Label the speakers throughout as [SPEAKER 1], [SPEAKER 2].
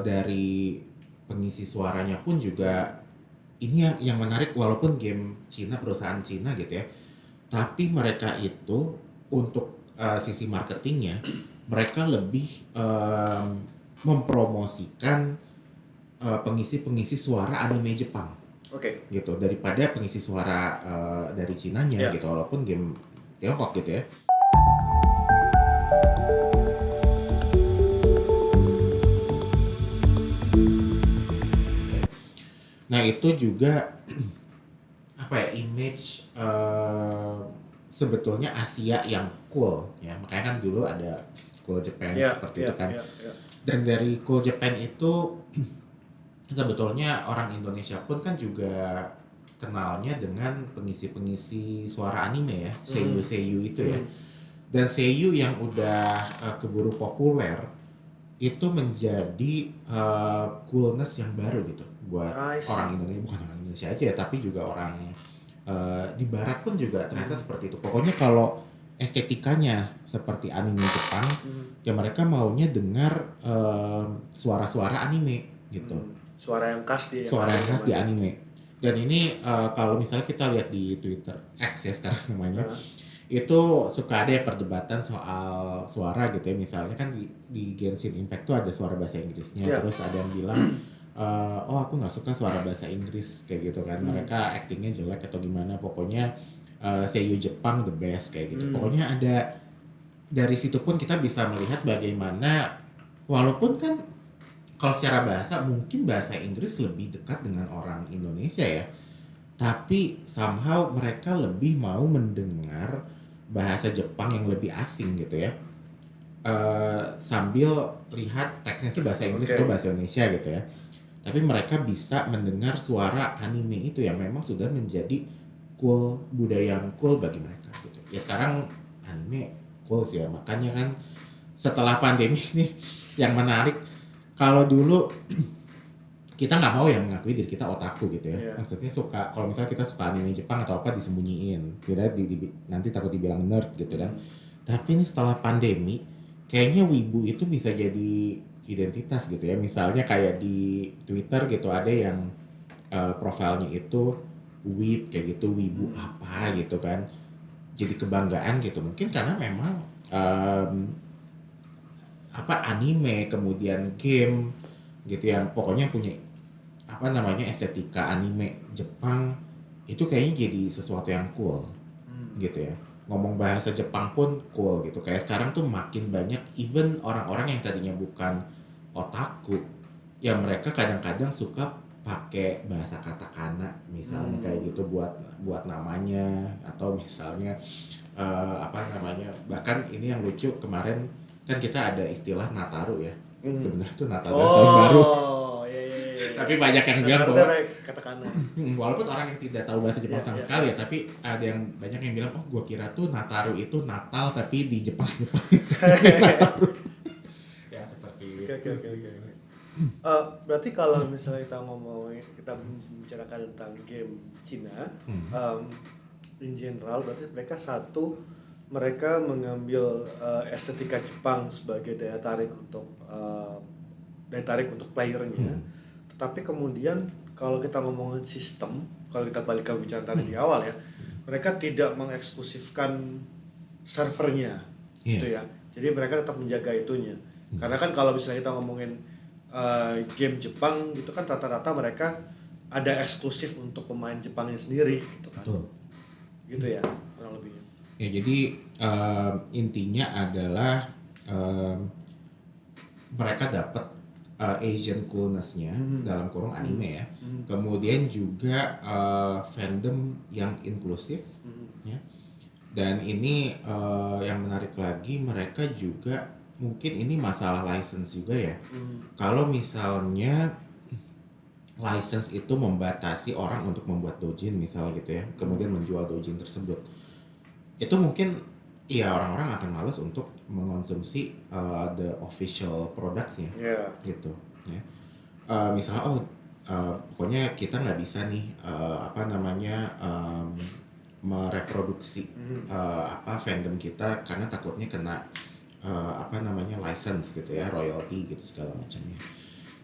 [SPEAKER 1] dari pengisi suaranya pun juga ini yang menarik, walaupun game Cina, perusahaan Cina gitu ya, tapi mereka itu untuk sisi marketingnya mereka lebih mempromosikan pengisi suara anime Jepang. Gitu daripada pengisi suara dari Cinanya gitu, walaupun game Tiongkok gitu ya. Nah itu juga apa ya, image sebetulnya Asia yang cool ya, makanya kan dulu ada Cool Japan seperti itu kan. Dan dari Cool Japan itu sebetulnya orang Indonesia pun kan juga kenalnya dengan pengisi suara anime ya, seiyu itu ya. Dan seiyu yang udah keburu populer itu menjadi coolness yang baru gitu buat orang Indonesia, bukan orang Indonesia aja ya, tapi juga orang di barat pun juga ternyata seperti itu. Pokoknya kalau estetikanya seperti anime Jepang, ya mereka maunya dengar suara-suara anime gitu.
[SPEAKER 2] Suara yang khas
[SPEAKER 1] di anime. Dan ini kalau misalnya kita lihat di Twitter X ya sekarang namanya, itu suka ada perdebatan soal suara gitu ya. Misalnya kan di Genshin Impact tuh ada suara bahasa Inggrisnya, terus ada yang bilang oh aku nggak suka suara bahasa Inggris kayak gitu kan, mereka actingnya jelek atau gimana, pokoknya seiyu Jepang the best kayak gitu. Pokoknya ada, dari situ pun kita bisa melihat bagaimana walaupun kan kalau secara bahasa mungkin bahasa Inggris lebih dekat dengan orang Indonesia ya, tapi somehow mereka lebih mau mendengar bahasa Jepang yang lebih asing gitu ya, sambil lihat teksnya sih bahasa Inggris atau bahasa Indonesia gitu ya, tapi mereka bisa mendengar suara anime itu yang memang sudah menjadi cool, budaya yang cool bagi mereka gitu ya. Sekarang anime cool sih ya, makanya kan setelah pandemi ini yang menarik, kalau dulu kita nggak mau ya mengakui diri kita otaku gitu ya. Maksudnya suka, kalau misalnya kita suka anime Jepang atau apa disembunyiin, tidak nanti takut dibilang nerd gitu kan. Tapi ini setelah pandemi, kayaknya wibu itu bisa jadi identitas gitu ya. Misalnya kayak di Twitter gitu ada yang profilnya itu weeb kayak gitu, wibu apa gitu kan. Jadi kebanggaan gitu. Mungkin karena memang anime, kemudian game gitu yang pokoknya punya estetika anime Jepang itu kayaknya jadi sesuatu yang cool gitu ya. Ngomong bahasa Jepang pun cool gitu. Kayak sekarang tuh makin banyak even orang-orang yang tadinya bukan otaku, ya mereka kadang-kadang suka pakai bahasa katakana misalnya kayak gitu buat namanya, atau misalnya bahkan ini yang lucu kemarin kan kita ada istilah Nataru ya. Sebenarnya tuh Natal dan Tahun Baru. Tapi banyak yang bilang bahwa walaupun orang yang tidak tahu bahasa Jepang sama sekali ya, tapi ada yang banyak yang bilang, oh gua kira tuh Nataru itu Natal tapi di Jepang. Nataru. Ya seperti
[SPEAKER 2] itu. Berarti kalau misalnya kita membicarakan tentang game Cina, in general berarti mereka mengambil estetika Jepang sebagai daya tarik untuk playernya. Tetapi kemudian kalau kita ngomongin sistem, kalau kita balik ke bicara tadi di awal ya, mereka tidak mengeksklusifkan servernya gitu ya. Jadi mereka tetap menjaga itunya. Karena kan kalau misalnya kita ngomongin game Jepang gitu kan rata-rata mereka ada eksklusif untuk pemain Jepangnya sendiri gitu kan.
[SPEAKER 1] Betul.
[SPEAKER 2] Gitu ya kurang lebihnya.
[SPEAKER 1] Ya jadi intinya adalah mereka dapat Asian coolness-nya dalam kurung anime ya. Kemudian juga fandom yang inklusif ya. Dan ini yang menarik lagi, mereka juga mungkin ini masalah license juga ya. Kalau misalnya license itu membatasi orang untuk membuat doujin misalnya gitu ya, kemudian menjual doujin tersebut, itu mungkin ya orang-orang akan malas untuk mengonsumsi the official products-nya gitu ya. Misalnya pokoknya kita nggak bisa nih mereproduksi fandom kita karena takutnya kena license gitu ya, royalty gitu segala macamnya.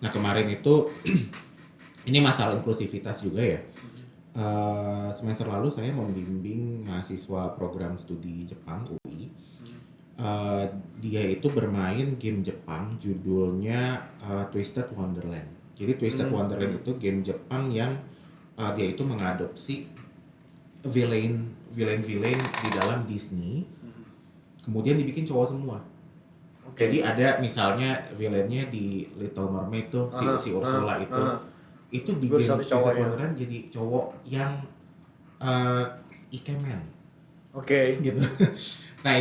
[SPEAKER 1] Nah kemarin itu ini masalah inklusivitas juga ya. Semester lalu saya membimbing mahasiswa program studi Jepang UI. Eh, Dia itu bermain game Jepang judulnya Twisted Wonderland. Jadi Twisted Wonderland itu game Jepang yang dia itu mengadopsi villain di dalam Disney, kemudian dibikin cowok semua. Jadi ada misalnya villainnya di Little Mermaid tuh si Ursula itu di game Twisted Wonderland jadi cowok yang ikemen. Gitu. Nah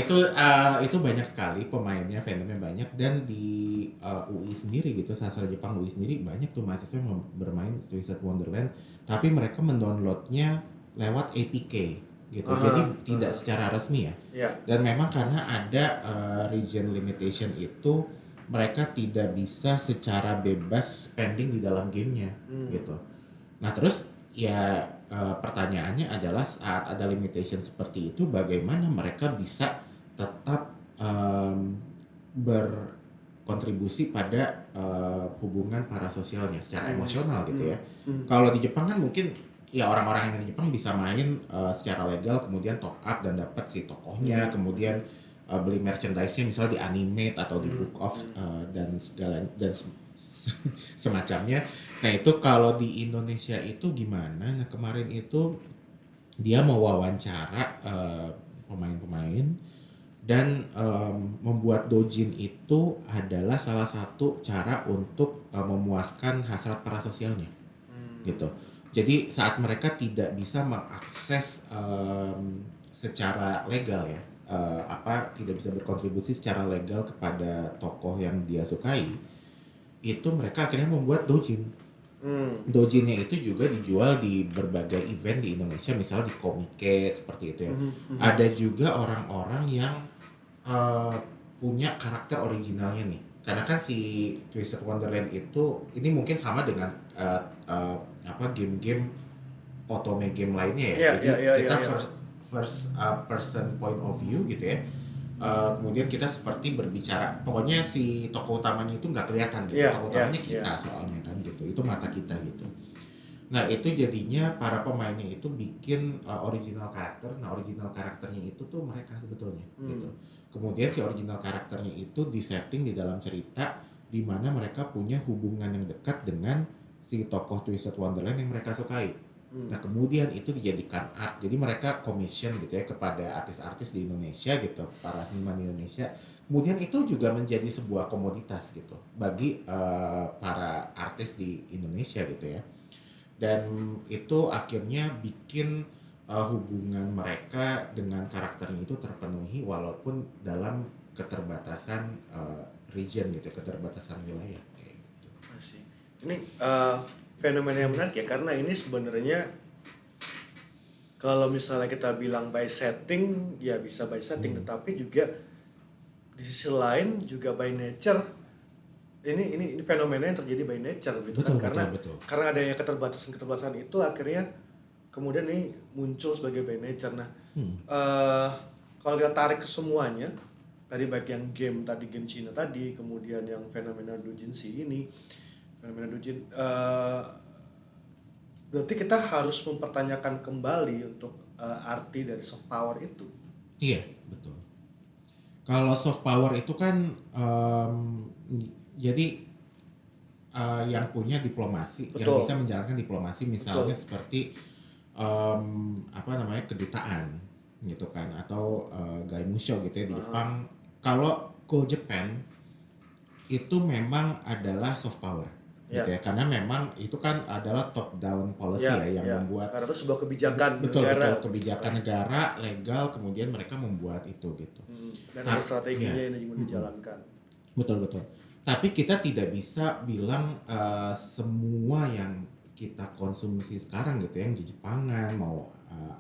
[SPEAKER 1] itu banyak sekali pemainnya, fandomnya banyak, dan di UI sendiri gitu, sastra Jepang UI sendiri banyak tuh mahasiswa yang bermain Twisted Wonderland, tapi mereka mendownloadnya lewat APK gitu, jadi tidak secara resmi ya. Dan memang karena ada region limitation itu, mereka tidak bisa secara bebas spending di dalam gamenya gitu. Nah terus ya pertanyaannya adalah saat ada limitation seperti itu, bagaimana mereka bisa tetap berkontribusi pada hubungan parasosialnya secara emosional gitu ya. Kalau di Jepang kan mungkin ya orang-orang yang di Jepang bisa main secara legal, kemudian top up dan dapat si tokohnya, kemudian beli merchandise-nya misalnya di Animate atau di Book of dan segala dan semacamnya. Nah itu kalau di Indonesia itu gimana? Nah kemarin itu dia mewawancara pemain-pemain dan membuat dojin itu adalah salah satu cara untuk memuaskan hasrat parasosialnya gitu. Jadi saat mereka tidak bisa mengakses secara legal ya, tidak bisa berkontribusi secara legal kepada tokoh yang dia sukai, itu mereka akhirnya membuat dojin. Dojinnya itu juga dijual di berbagai event di Indonesia, misalnya di Komike seperti itu ya. Ada juga orang-orang yang punya karakter originalnya nih. Karena kan si Twisted Wonderland itu ini mungkin sama dengan game-game otome game lainnya ya. Jadi kita first person point of view gitu ya. Kemudian kita seperti berbicara, pokoknya si tokoh utamanya itu nggak kelihatan gitu, tokoh utamanya kita soalnya kan gitu, itu mata kita gitu. Nah itu jadinya para pemainnya itu bikin original karakter. Nah original karakternya itu tuh mereka sebetulnya gitu. Kemudian si original karakternya itu disetting di dalam cerita di mana mereka punya hubungan yang dekat dengan si tokoh Twisted Wonderland yang mereka sukai. Nah kemudian itu dijadikan art, jadi mereka commission gitu ya kepada artis-artis di Indonesia gitu, para seniman di Indonesia. Kemudian itu juga menjadi sebuah komoditas gitu bagi para artis di Indonesia gitu ya. Dan itu akhirnya bikin hubungan mereka dengan karakternya itu terpenuhi walaupun dalam keterbatasan region gitu, keterbatasan wilayah kayak gitu.
[SPEAKER 2] Masih. Ini fenomena yang menarik ya, karena ini sebenarnya kalau misalnya kita bilang by setting ya bisa by setting, tetapi juga di sisi lain juga by nature. Ini fenomena yang terjadi by nature gitu kan, karena adanya keterbatasan itu akhirnya kemudian ini muncul sebagai by nature. Nah kalau kita tarik ke semuanya tadi, baik yang game tadi, Genshin tadi, kemudian yang fenomena doujinshi ini, fenomena doujin, berarti kita harus mempertanyakan kembali untuk arti dari soft power itu.
[SPEAKER 1] Iya betul. Kalau soft power itu kan jadi yang punya diplomasi, yang bisa menjalankan diplomasi, misalnya seperti kedutaan gitu kan, atau Gaimusho gitu ya di Jepang. Kalau Cool Japan itu memang adalah soft power gitu ya, karena memang itu kan adalah top down policy yang membuat,
[SPEAKER 2] karena itu sebuah kebijakan
[SPEAKER 1] negara. Kebijakan negara legal, kemudian mereka membuat itu gitu.
[SPEAKER 2] Dan ada strateginya yang dijalankan.
[SPEAKER 1] Betul. Tapi kita tidak bisa bilang semua yang kita konsumsi sekarang gitu yang di Jepangan mau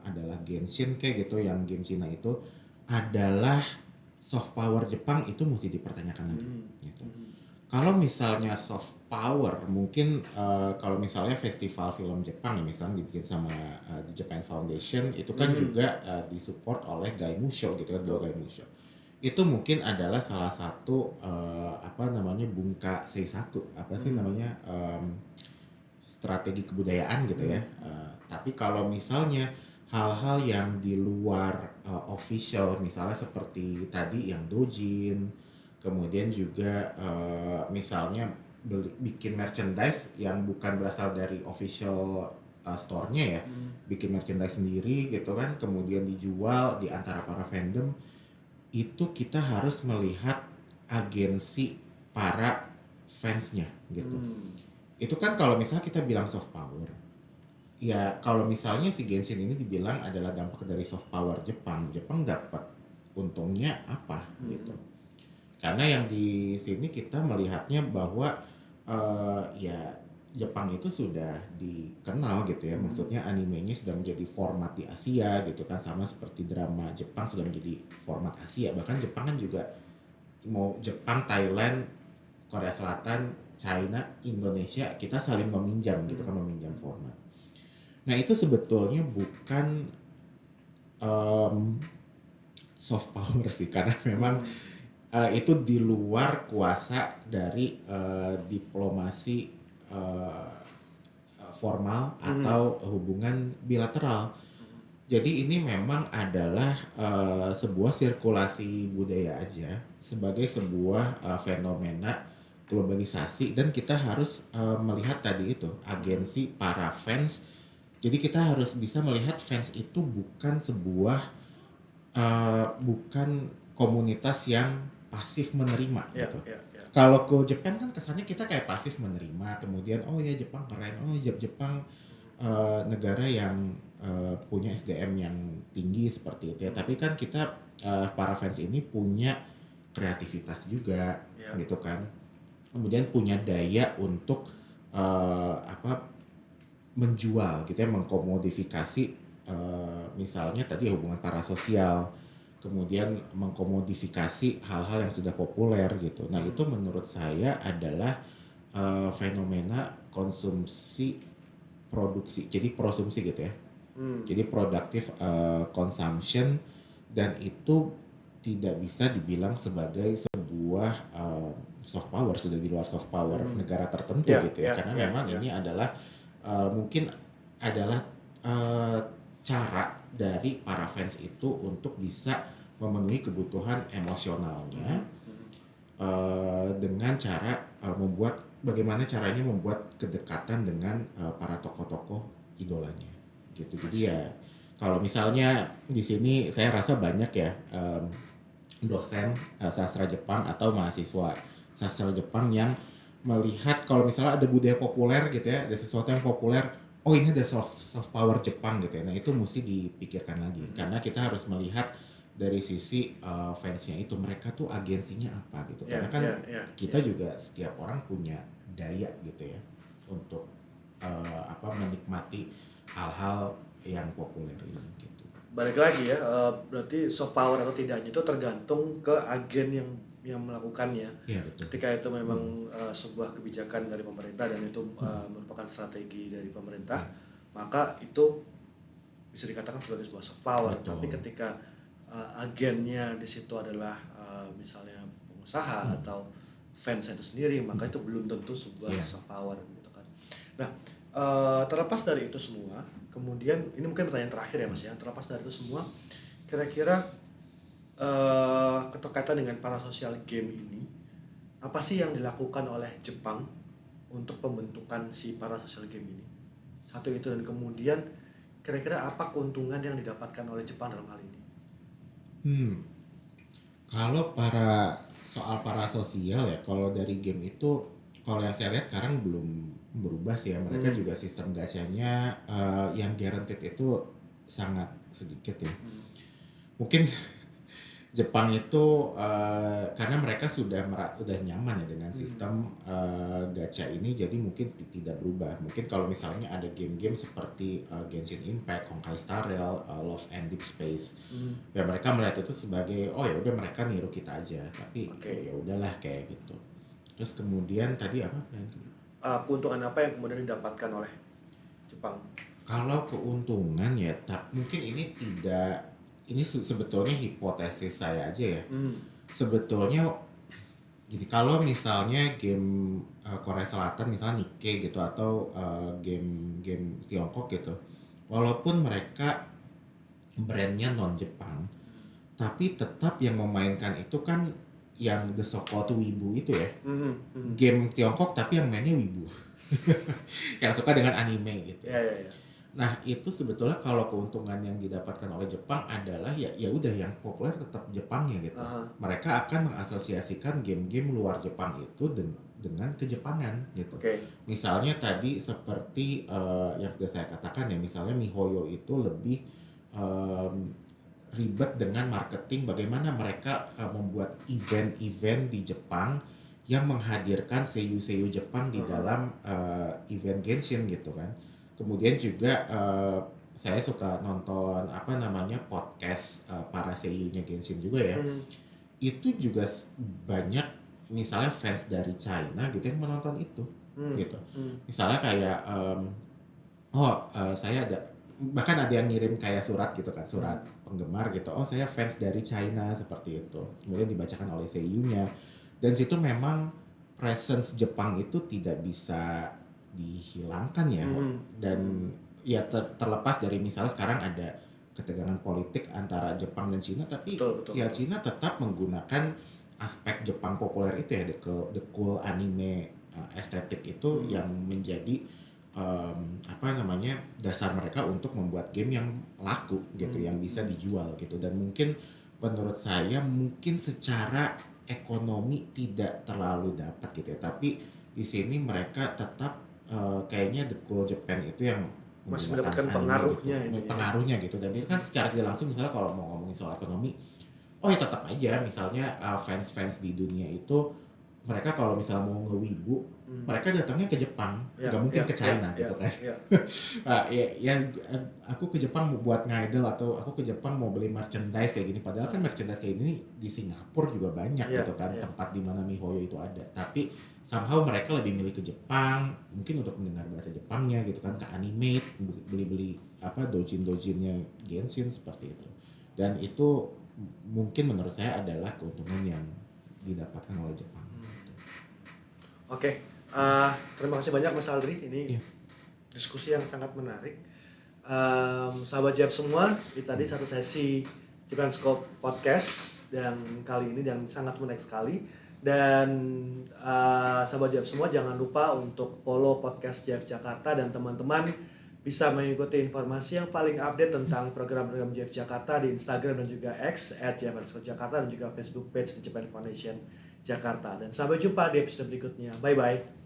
[SPEAKER 1] adalah Genshin kayak gitu, yang game Cina itu adalah soft power Jepang, itu mesti dipertanyakan lagi gitu. Kalau misalnya soft power, mungkin kalau misalnya festival film Jepang ya, misalnya dibikin sama The Japan Foundation, itu kan juga disupport oleh Gaimusho gitu kan, Gaimusho. itu mungkin adalah salah satu apa namanya Bunka Seisaku, apa sih namanya, strategi kebudayaan gitu ya. Tapi kalau misalnya hal-hal yang di luar official, misalnya seperti tadi yang Dojin, kemudian juga misalnya bikin merchandise yang bukan berasal dari official store-nya ya, bikin merchandise sendiri gitu kan, kemudian dijual di antara para fandom, itu kita harus melihat agensi para fansnya gitu. Itu kan kalau misalnya kita bilang soft power, ya kalau misalnya si Genshin ini dibilang adalah dampak dari soft power Jepang, Jepang dapat untungnya apa gitu. Karena yang di sini kita melihatnya bahwa ya Jepang itu sudah dikenal gitu ya, maksudnya animenya sudah menjadi format di Asia gitu kan, sama seperti drama Jepang sudah menjadi format Asia. Bahkan Jepang kan juga mau Jepang, Thailand, Korea Selatan, China, Indonesia, kita saling meminjam gitu kan, meminjam format. Nah itu sebetulnya bukan soft power sih, karena memang itu di luar kuasa dari diplomasi formal atau hubungan bilateral. Jadi ini memang adalah sebuah sirkulasi budaya aja sebagai sebuah fenomena globalisasi, dan kita harus melihat tadi itu agensi para fans. Jadi kita harus bisa melihat fans itu bukan sebuah bukan komunitas yang pasif menerima gitu. Kalau Cool Japan kan kesannya kita kayak pasif menerima, kemudian oh ya Jepang keren, oh Jepang negara yang punya SDM yang tinggi seperti itu ya. Tapi kan kita para fans ini punya kreativitas juga gitu kan. Kemudian punya daya untuk menjual gitu ya, mengkomodifikasi misalnya tadi hubungan parasosial, kemudian mengkomodifikasi hal-hal yang sudah populer gitu. Nah itu menurut saya adalah fenomena konsumsi produksi, jadi prosumsi gitu ya. Jadi productive consumption, dan itu tidak bisa dibilang sebagai sebuah soft power, sudah di luar soft power negara tertentu gitu ya, karena memang ini adalah mungkin adalah cara dari para fans itu untuk bisa memenuhi kebutuhan emosionalnya dengan cara bagaimana caranya membuat kedekatan dengan para tokoh-tokoh idolanya gitu. Jadi ya kalau misalnya di sini saya rasa banyak ya dosen sastra Jepang atau mahasiswa sastra Jepang yang melihat kalau misalnya ada budaya populer gitu ya, ada sesuatu yang populer, oh ini ada soft power Jepang gitu ya. Nah itu mesti dipikirkan lagi, karena kita harus melihat dari sisi fansnya itu, mereka tuh agensinya apa gitu. Karena kan kita juga setiap orang punya daya gitu ya untuk menikmati hal-hal yang populer ini gitu.
[SPEAKER 2] Balik lagi ya, berarti soft power atau tidaknya itu tergantung ke agen yang melakukannya.
[SPEAKER 1] Ya, betul.
[SPEAKER 2] Ketika itu memang sebuah kebijakan dari pemerintah dan itu merupakan strategi dari pemerintah, maka itu bisa dikatakan sebagai sebuah soft power. Betul. Tapi ketika agennya di situ adalah misalnya pengusaha atau fans itu sendiri, maka itu belum tentu sebuah soft power gitu kan. Nah, terlepas dari itu semua, kemudian ini mungkin pertanyaan terakhir ya Mas ya, terlepas dari itu semua, kira-kira keterkaitan dengan parasosial game ini, apa sih yang dilakukan oleh Jepang untuk pembentukan si parasosial game ini? Satu itu, dan kemudian kira-kira apa keuntungan yang didapatkan oleh Jepang dalam hal ini?
[SPEAKER 1] Kalau soal parasosial ya, kalau dari game itu, kalau yang saya lihat sekarang belum berubah sih ya. Mereka juga sistem gachanya yang guaranteed itu sangat sedikit ya. Mungkin Jepang itu karena mereka sudah nyaman ya dengan sistem gacha ini, jadi mungkin tidak berubah. Mungkin kalau misalnya ada game-game seperti Genshin Impact, Honkai Star Rail, Love and Deep Space, ya mereka melihat itu sebagai oh ya udah mereka niru kita aja, tapi ya udahlah kayak gitu. Terus kemudian tadi apa?
[SPEAKER 2] Keuntungan apa yang kemudian didapatkan oleh Jepang?
[SPEAKER 1] Kalau keuntungan ya, mungkin ini tidak ini sebetulnya hipotesis saya aja ya.
[SPEAKER 2] Hmm.
[SPEAKER 1] Sebetulnya gini, kalau misalnya game Korea Selatan misalnya Nikkei gitu atau game Tiongkok gitu, walaupun mereka brandnya non Jepang, tapi tetap yang memainkan itu kan yang the so-called wibu itu ya. Game Tiongkok tapi yang mainnya wibu. Yang suka dengan anime gitu.
[SPEAKER 2] Ya.
[SPEAKER 1] Nah, itu sebetulnya kalau keuntungan yang didapatkan oleh Jepang adalah ya udah yang populer tetap Jepangnya gitu. Mereka akan mengasosiasikan game-game luar Jepang itu dengan kejepangan gitu. Misalnya tadi seperti yang sudah saya katakan ya, misalnya MiHoYo itu lebih ribet dengan marketing, bagaimana mereka membuat event-event di Jepang yang menghadirkan seiyu-seiyu Jepang di dalam event Genshin gitu kan. Kemudian juga saya suka nonton podcast para seiyunya Genshin juga ya. Itu juga banyak misalnya fans dari China gitu yang menonton itu gitu. Misalnya kayak saya bahkan ada yang ngirim kayak surat gitu kan, surat penggemar gitu. Oh, saya fans dari China seperti itu. Kemudian dibacakan oleh seiyunya. Dan situ memang presence Jepang itu tidak bisa dihilangkan ya. Dan ya terlepas dari misalnya sekarang ada ketegangan politik antara Jepang dan Cina, tapi betul. Cina tetap menggunakan aspek Jepang populer itu ya, the cool anime estetik itu yang menjadi dasar mereka untuk membuat game yang laku gitu, yang bisa dijual gitu. Dan mungkin menurut saya mungkin secara ekonomi tidak terlalu dapat gitu ya, tapi di sini mereka tetap kayaknya the cool Japan itu yang
[SPEAKER 2] masih mendapatkan pengaruhnya
[SPEAKER 1] gitu, pengaruhnya gitu. Dan itu kan secara tidak langsung misalnya kalau mau ngomongin soal ekonomi, oh ya tetap aja misalnya fans-fans di dunia itu mereka kalau misalnya mau ngewibu, mereka datangnya ke Jepang, nggak mungkin ke China gitu kan. Aku ke Jepang mau buat ngidol atau aku ke Jepang mau beli merchandise kayak gini, padahal kan merchandise kayak gini di Singapura juga banyak gitu kan, tempat di mana MiHoYo itu ada. Tapi somehow mereka lebih milih ke Jepang, mungkin untuk mendengar bahasa Jepangnya gitu kan, ke animate, beli dojin-dojinnya Genshin seperti itu. Dan itu mungkin menurut saya adalah keuntungan yang didapatkan oleh Jepang.
[SPEAKER 2] Oke, terima kasih banyak Mas Aldri, ini diskusi yang sangat menarik. Sahabat JF semua, ini tadi satu sesi Japan Scope Podcast yang kali ini dan sangat menarik sekali. Dan sahabat JF semua jangan lupa untuk follow podcast JF Jakarta, dan teman-teman bisa mengikuti informasi yang paling update tentang program-program JF Jakarta di Instagram dan juga X @JF_Jakarta, dan juga Facebook page The Japan Foundation Jakarta. Dan sampai jumpa di episode berikutnya. Bye-bye.